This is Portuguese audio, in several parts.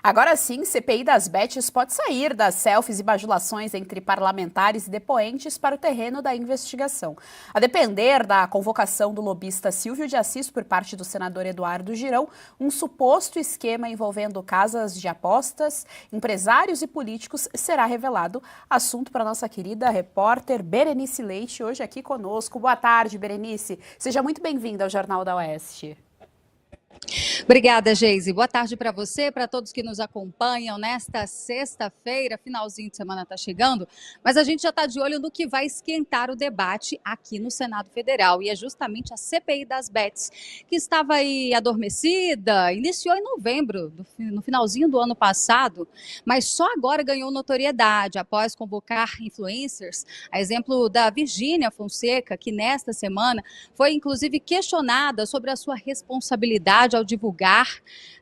Agora sim, CPI das Bets pode sair das selfies e bajulações entre parlamentares e depoentes para o terreno da investigação. A depender da convocação do lobista Silvio de Assis por parte do senador Eduardo Girão, um suposto esquema envolvendo casas de apostas, empresários e políticos será revelado. Assunto para nossa querida repórter Berenice Leite, hoje aqui conosco. Boa tarde, Berenice. Seja muito bem-vinda ao Jornal da Oeste. Obrigada, Geise. Boa tarde para você, para todos que nos acompanham nesta sexta-feira. Finalzinho de semana está chegando, mas a gente já está de olho no que vai esquentar o debate aqui no Senado Federal. E é justamente a CPI das Bets, que estava aí adormecida, iniciou em novembro, no finalzinho do ano passado, mas só agora ganhou notoriedade após convocar influencers, a exemplo da Virgínia Fonseca, que nesta semana foi inclusive questionada sobre a sua responsabilidade ao divulgar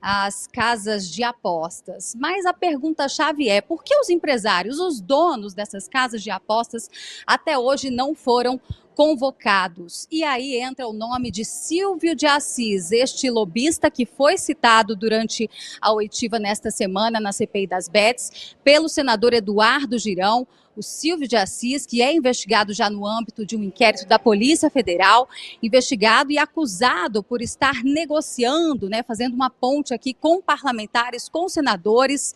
as casas de apostas. Mas a pergunta-chave é: por que os empresários, os donos dessas casas de apostas, até hoje não foram convocados? E aí entra o nome de Silvio de Assis, este lobista que foi citado durante a oitiva nesta semana na CPI das Bets pelo senador Eduardo Girão. O Silvio de Assis, que é investigado já no âmbito de um inquérito da Polícia Federal, investigado e acusado por estar negociando, fazendo uma ponte aqui com parlamentares, com senadores,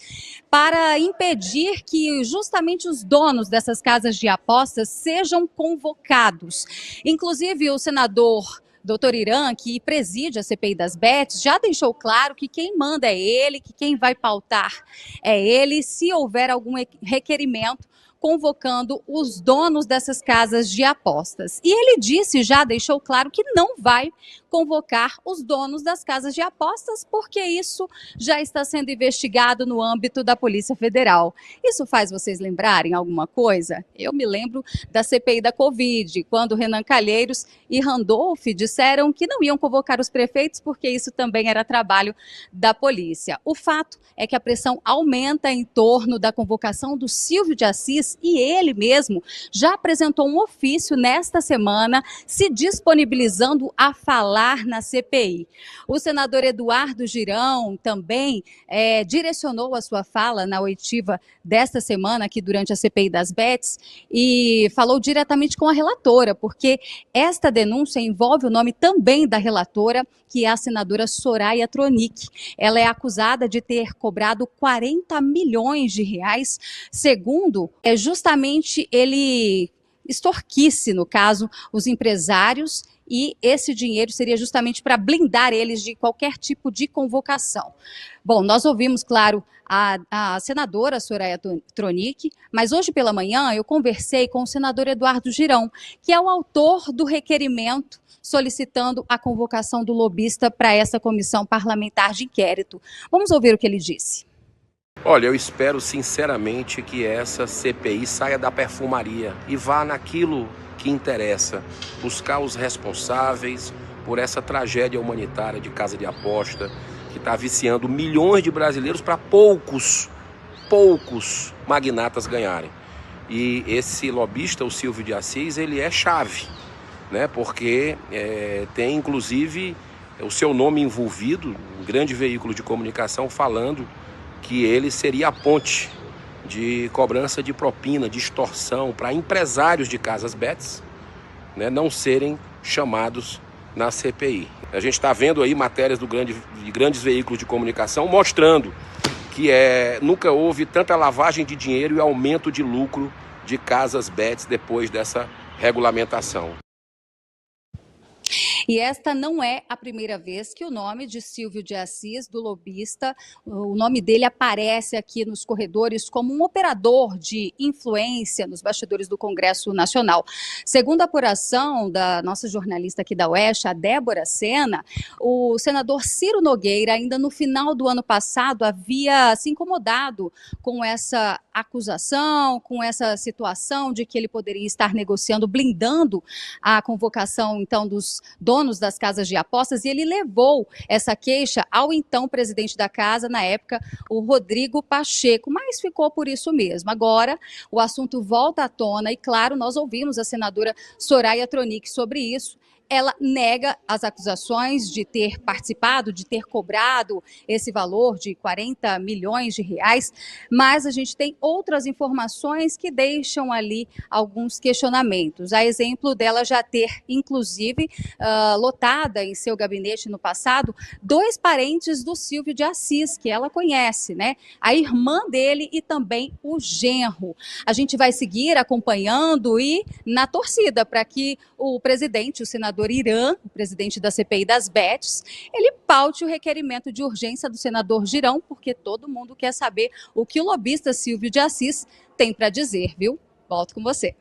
para impedir que justamente os donos dessas casas de apostas sejam convocados. Inclusive, o senador Dr. Irã, que preside a CPI das Bets, já deixou claro que quem manda é ele, que quem vai pautar é ele, se houver algum requerimento convocando os donos dessas casas de apostas. E ele já deixou claro que não vai convocar os donos das casas de apostas, porque isso já está sendo investigado no âmbito da Polícia Federal. Isso faz vocês lembrarem alguma coisa? Eu me lembro da CPI da Covid, quando Renan Calheiros e Randolph disseram que não iam convocar os prefeitos, porque isso também era trabalho da polícia. O fato é que a pressão aumenta em torno da convocação do Silvio de Assis, e ele mesmo já apresentou um ofício nesta semana se disponibilizando a falar na CPI. O senador Eduardo Girão também direcionou a sua fala na oitiva desta semana aqui durante a CPI das Bets e falou diretamente com a relatora, porque esta denúncia envolve o nome também da relatora, que é a senadora Soraya Tronic. Ela é acusada de ter cobrado 40 milhões de reais, segundo justamente ele extorquisse, no caso, os empresários, e esse dinheiro seria justamente para blindar eles de qualquer tipo de convocação. Bom, nós ouvimos, claro, a senadora Soraya Tronic, mas hoje pela manhã eu conversei com o senador Eduardo Girão, que é o autor do requerimento solicitando a convocação do lobista para essa comissão parlamentar de inquérito. Vamos ouvir o que ele disse. Olha, eu espero sinceramente que essa CPI saia da perfumaria e vá naquilo que interessa, buscar os responsáveis por essa tragédia humanitária de casa de aposta que está viciando milhões de brasileiros para poucos magnatas ganharem. E esse lobista, o Silvio de Assis, ele é chave, porque tem inclusive o seu nome envolvido, um grande veículo de comunicação falando que ele seria a ponte de cobrança de propina, de extorsão para empresários de casas bets, não serem chamados na CPI. A gente está vendo aí matérias de grandes veículos de comunicação mostrando que nunca houve tanta lavagem de dinheiro e aumento de lucro de casas bets depois dessa regulamentação. E esta não é a primeira vez que o nome de Silvio de Assis, do lobista, o nome dele aparece aqui nos corredores como um operador de influência nos bastidores do Congresso Nacional. Segundo a apuração da nossa jornalista aqui da Oeste, a Débora Sena, o senador Ciro Nogueira, ainda no final do ano passado, havia se incomodado com essa acusação, com essa situação de que ele poderia estar negociando, blindando a convocação, então, dos donos das casas de apostas, e ele levou essa queixa ao então presidente da casa, na época, o Rodrigo Pacheco, mas ficou por isso mesmo. Agora, o assunto volta à tona e, claro, nós ouvimos a senadora Soraya Tronic sobre isso. ela nega as acusações de ter participado, de ter cobrado esse valor de 40 milhões de reais, mas a gente tem outras informações que deixam ali alguns questionamentos. A exemplo dela já ter, inclusive, lotada em seu gabinete no passado, 2 parentes do Silvio de Assis, que ela conhece, né? A irmã dele e também o genro. A gente vai seguir acompanhando e na torcida para que o presidente, o senador Irã, o presidente da CPI das Bets, ele paute o requerimento de urgência do senador Girão, porque todo mundo quer saber o que o lobista Silvio de Assis tem para dizer, viu? Volto com você.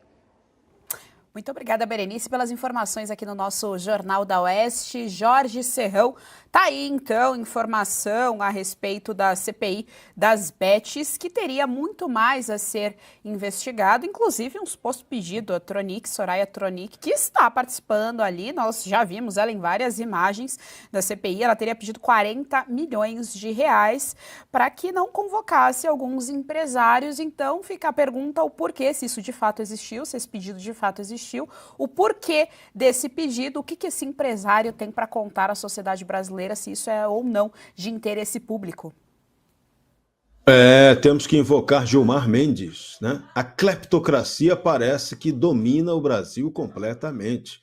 Muito obrigada, Berenice, pelas informações aqui no nosso Jornal da Oeste. Jorge Serrão, tá aí então informação a respeito da CPI das Bets, que teria muito mais a ser investigado, inclusive um suposto pedido a Tronic, Soraya Tronic, que está participando ali, nós já vimos ela em várias imagens da CPI, ela teria pedido 40 milhões de reais para que não convocasse alguns empresários. Então fica a pergunta o porquê, se isso de fato existiu, se esse pedido de fato existiu, o porquê desse pedido, o que esse empresário tem para contar à sociedade brasileira, se isso é ou não de interesse público. Temos que invocar Gilmar Mendes, né? A cleptocracia parece que domina o Brasil completamente.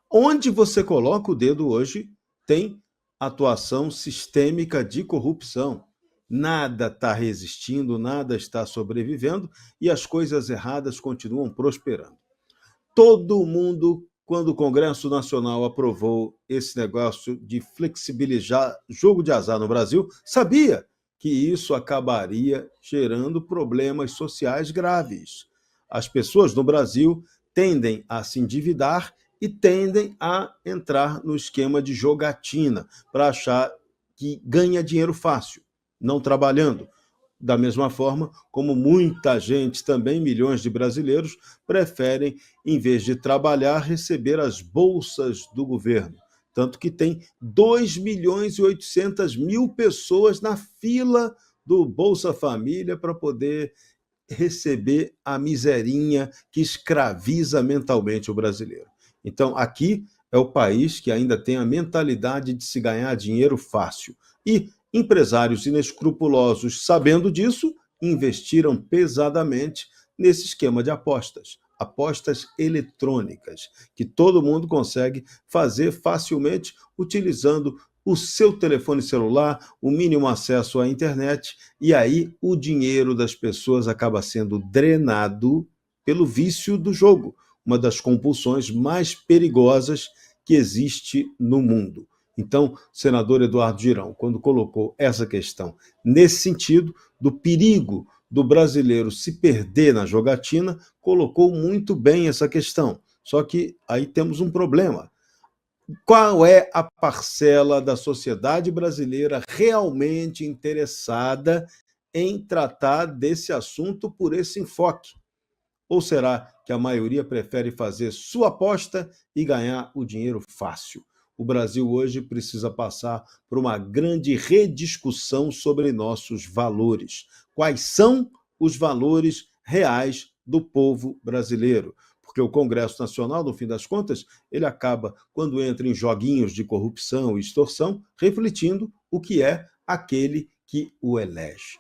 Onde você coloca o dedo hoje, tem atuação sistêmica de corrupção. Nada está resistindo, nada está sobrevivendo e as coisas erradas continuam prosperando. Todo mundo, quando o Congresso Nacional aprovou esse negócio de flexibilizar jogo de azar no Brasil, sabia que isso acabaria gerando problemas sociais graves. As pessoas no Brasil tendem a se endividar e tendem a entrar no esquema de jogatina para achar que ganha dinheiro fácil, não trabalhando. Da mesma forma como muita gente, também milhões de brasileiros, preferem, em vez de trabalhar, receber as bolsas do governo. Tanto que tem 2.800.000 pessoas na fila do Bolsa Família para poder receber a miserinha que escraviza mentalmente o brasileiro. Então, aqui é o país que ainda tem a mentalidade de se ganhar dinheiro fácil. E empresários inescrupulosos, sabendo disso, investiram pesadamente nesse esquema de apostas eletrônicas, que todo mundo consegue fazer facilmente utilizando o seu telefone celular, o mínimo acesso à internet, e aí o dinheiro das pessoas acaba sendo drenado pelo vício do jogo, uma das compulsões mais perigosas que existe no mundo. Então, o senador Eduardo Girão, quando colocou essa questão nesse sentido, do perigo do brasileiro se perder na jogatina, colocou muito bem essa questão. Só que aí temos um problema. Qual é a parcela da sociedade brasileira realmente interessada em tratar desse assunto por esse enfoque? Ou será que a maioria prefere fazer sua aposta e ganhar o dinheiro fácil? O Brasil hoje precisa passar por uma grande rediscussão sobre nossos valores. Quais são os valores reais do povo brasileiro? Porque o Congresso Nacional, no fim das contas, ele acaba, quando entra em joguinhos de corrupção e extorsão, refletindo o que é aquele que o elege.